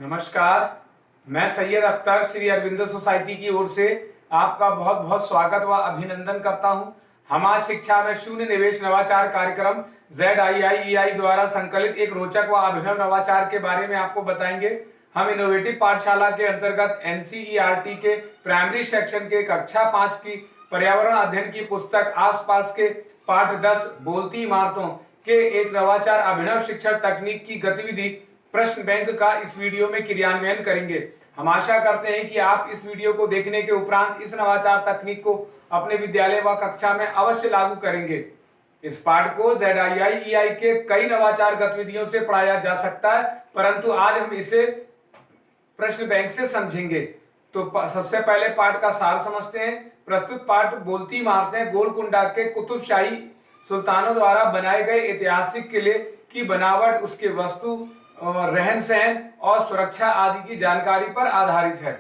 नमस्कार। मैं सैयद अख्तर श्री अरविंदो सोसाइटी की ओर से आपका बहुत बहुत स्वागत व अभिनंदन करता हूं। हम आज शिक्षा में शून्य निवेश नवाचार कार्यक्रम ZIIEI द्वारा संकलित एक रोचक व अभिनव नवाचार के बारे में आपको बताएंगे। हम इनोवेटिव पाठशाला के अंतर्गत NCERT के प्राइमरी सेक्शन के कक्षा 5 की पर्यावरण अध्ययन की पुस्तक आसपास के पाठ 10 बोलती इमारतों के एक नवाचार अभिनव शिक्षण तकनीक की गतिविधि प्रश्न बैंक का इस वीडियो में क्रियान्वयन करेंगे। हम आशा करते हैं कि आप इस वीडियो को देखने के उपरांत इस नवाचार तकनीक को अपने विद्यालय व कक्षा में अवश्य लागू करेंगे। इस पाठ को ZIIEI के कई नवाचार गतिविधियों से पढ़ाया जा सकता है, परंतु आज हम इसे प्रश्न बैंक से समझेंगे। तो सबसे पहले पाठ का सार समझते हैं। प्रस्तुत पाठ बोलती इमारतें गोलकुंडा के कुतुबशाही सुल्तानों द्वारा बनाए गए ऐतिहासिक किले की बनावट, उसके वस्तु, रहन सहन और सुरक्षा आदि की जानकारी पर आधारित है।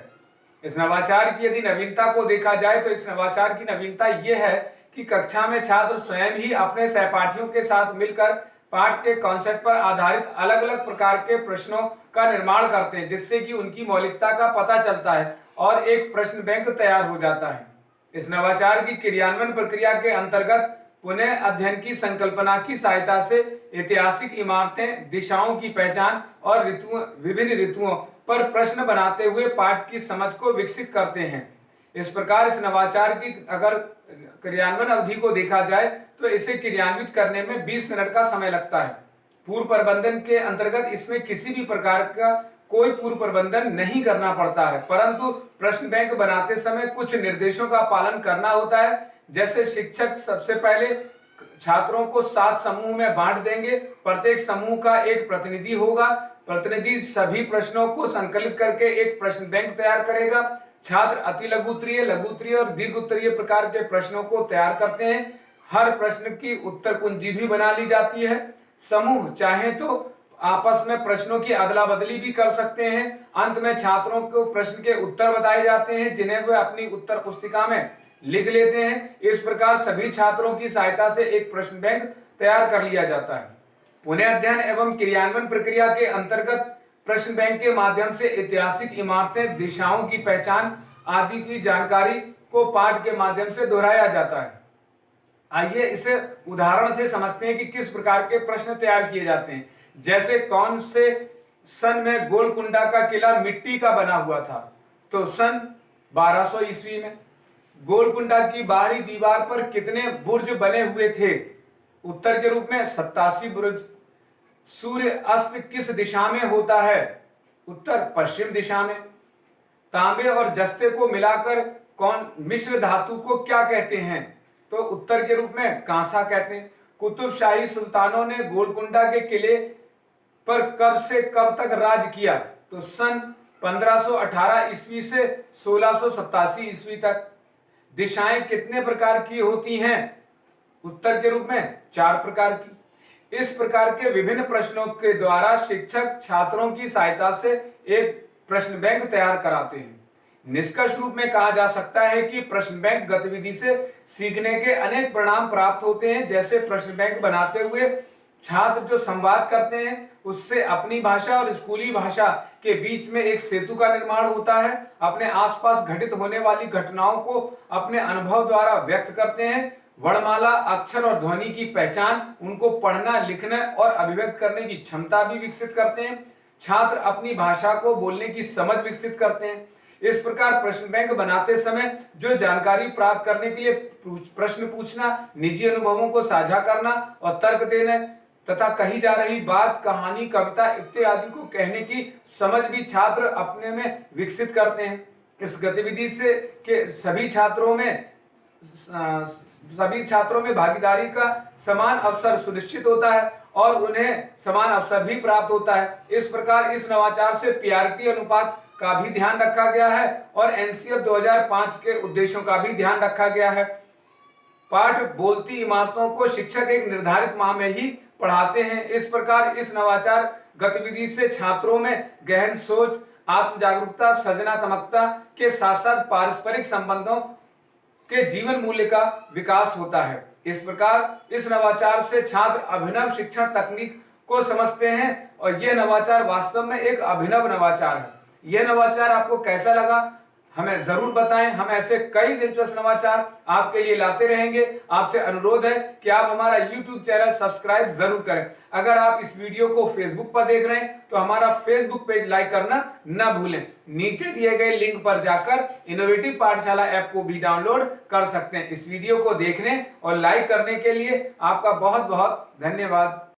इस नवाचार की यदि नवीनता को देखा जाए तो इस नवाचार की नवीनता यह है कि कक्षा में छात्र स्वयं ही अपने सहपाठियों के साथ मिलकर पाठ के कॉन्सेप्ट पर आधारित अलग अलग प्रकार के प्रश्नों का निर्माण करते हैं, जिससे कि उनकी मौलिकता का पता चलता है और एक प्रश्न बैंक तैयार हो जाता है। इस नवाचार की क्रियान्वयन प्रक्रिया के अंतर्गत पुनः अध्ययन की संकल्पना की सहायता से ऐतिहासिक इमारतें, दिशाओं की पहचान और विभिन्न ऋतुओं पर प्रश्न बनाते हुए पाठ की समझ को विकसित करते हैं। इस प्रकार इस नवाचार की अगर क्रियान्वयन अवधि को देखा जाए तो इसे क्रियान्वित करने में 20 मिनट का समय लगता है। पूर्व प्रबंधन के अंतर्गत इसमें किसी भी प्रकार का कोई पूर्व प्रबंधन नहीं करना पड़ता है, परंतु प्रश्न बैंक बनाते समय कुछ निर्देशों का पालन करना होता है। जैसे शिक्षक सबसे पहले छात्रों को 7 समूह में बांट देंगे। प्रत्येक समूह का एक प्रतिनिधि होगा। प्रतिनिधि सभी प्रश्नों को संकलित करके एक प्रश्न बैंक तैयार करेगा। छात्र अति लघु उत्तरीय, लघु उत्तरीय और दीर्घ उत्तरीय प्रकार के प्रश्नों को तैयार करते हैं। हर प्रश्न की उत्तर कुंजी भी बना ली जाती है। समूह चाहे तो आपस में प्रश्नों की अदला बदली भी कर सकते हैं। अंत में छात्रों को प्रश्न के उत्तर बताए जाते हैं, जिन्हें वे अपनी उत्तर पुस्तिका में लिख लेते हैं। इस प्रकार सभी छात्रों की सहायता से एक प्रश्न बैंक तैयार कर लिया जाता है। पुनः अध्ययन एवं क्रियान्वयन प्रक्रिया के अंतर्गत प्रश्न बैंक के माध्यम से ऐतिहासिक इमारतें, दिशाओं की पहचान आदि की जानकारी को पाठ के माध्यम से दोहराया जाता है। आइए इसे उदाहरण से समझते हैं कि किस प्रकार के प्रश्न तैयार किए जाते हैं। जैसे कौन से सन में गोलकुंडा का किला मिट्टी का बना हुआ था? तो सन 1200 ईस्वी में। गोलकुंडा की बाहरी दीवार पर कितने बुर्ज बने हुए थे? उत्तर के रूप में 87 बुर्ज। सूर्य अस्त किस दिशा में होता है? उत्तर पश्चिम दिशा में। तांबे और जस्ते को मिलाकर कौन मिश्र धातु को क्या कहते हैं? तो उत्तर के रूप में कांसा कहते हैं। कुतुबशाही सुल्तानों ने गोलकुंडा के किले पर कब से कब तक राज किया? तो सन 1518 ईस्वी से 1687 ईस्वी तक। दिशाएं कितने प्रकार की होती हैं? उत्तर के रूप में 4 प्रकार की। इस प्रकार के विभिन्न प्रश्नों के द्वारा शिक्षक छात्रों की सहायता से एक प्रश्न बैंक तैयार कराते हैं। निष्कर्ष रूप में कहा जा सकता है कि प्रश्न बैंक गतिविधि से सीखने के अनेक परिणाम प्राप्त होते हैं। जैसे प्रश्न बैंक बनाते हुए छात्र जो संवाद करते हैं, उससे अपनी भाषा और स्कूली भाषा के बीच में एक सेतु का निर्माण होता है। अपने आसपास घटित होने वाली घटनाओं को अपने अनुभव द्वारा व्यक्त करते हैं। वर्णमाला, अक्षर और ध्वनि की पहचान, उनको पढ़ना, लिखना और अभिव्यक्त करने की क्षमता भी विकसित करते हैं। छात्र अपनी भाषा को बोलने की समझ विकसित करते हैं। इस प्रकार प्रश्न बैंक बनाते समय जो जानकारी प्राप्त करने के लिए प्रश्न पूछना, निजी अनुभवों को साझा करना और तर्क देना तथा कही जा रही बात, कहानी, कविता इत्यादि को कहने की समझ भी छात्र अपने में विकसित करते हैं। इस गतिविधि से के सभी छात्रों में भागीदारी का समान अवसर सुनिश्चित होता है और उन्हें समान अवसर भी प्राप्त होता है। इस प्रकार इस नवाचार से पीआरटी अनुपात का भी ध्यान रखा गया है और एनसीएफ 2005 के उद्देश्यों का भी ध्यान रखा गया है। पाठ बोलती इमारतों को शिक्षक एक निर्धारित माह में ही पढ़ाते हैं। इस प्रकार इस नवाचार गतिविधि से छात्रों में गहन सोच, आत्म जागरूकता, सृजनात्मकता के साथ साथ पारस्परिक संबंधों के जीवन मूल्य का विकास होता है। इस प्रकार इस नवाचार से छात्र अभिनव शिक्षण तकनीक को समझते हैं और यह नवाचार वास्तव में एक अभिनव नवाचार है। यह नवाचार आपको कैसा लगा हमें जरूर बताएं। हम ऐसे कई दिलचस्प नवाचार आपके लिए लाते रहेंगे। आपसे अनुरोध है कि आप हमारा YouTube चैनल सब्सक्राइब जरूर करें। अगर आप इस वीडियो को Facebook पर देख रहे हैं तो हमारा Facebook पेज लाइक करना न भूलें। नीचे दिए गए लिंक पर जाकर इनोवेटिव पाठशाला ऐप को भी डाउनलोड कर सकते हैं। इस वीडियो को देखने और लाइक करने के लिए आपका बहुत बहुत धन्यवाद।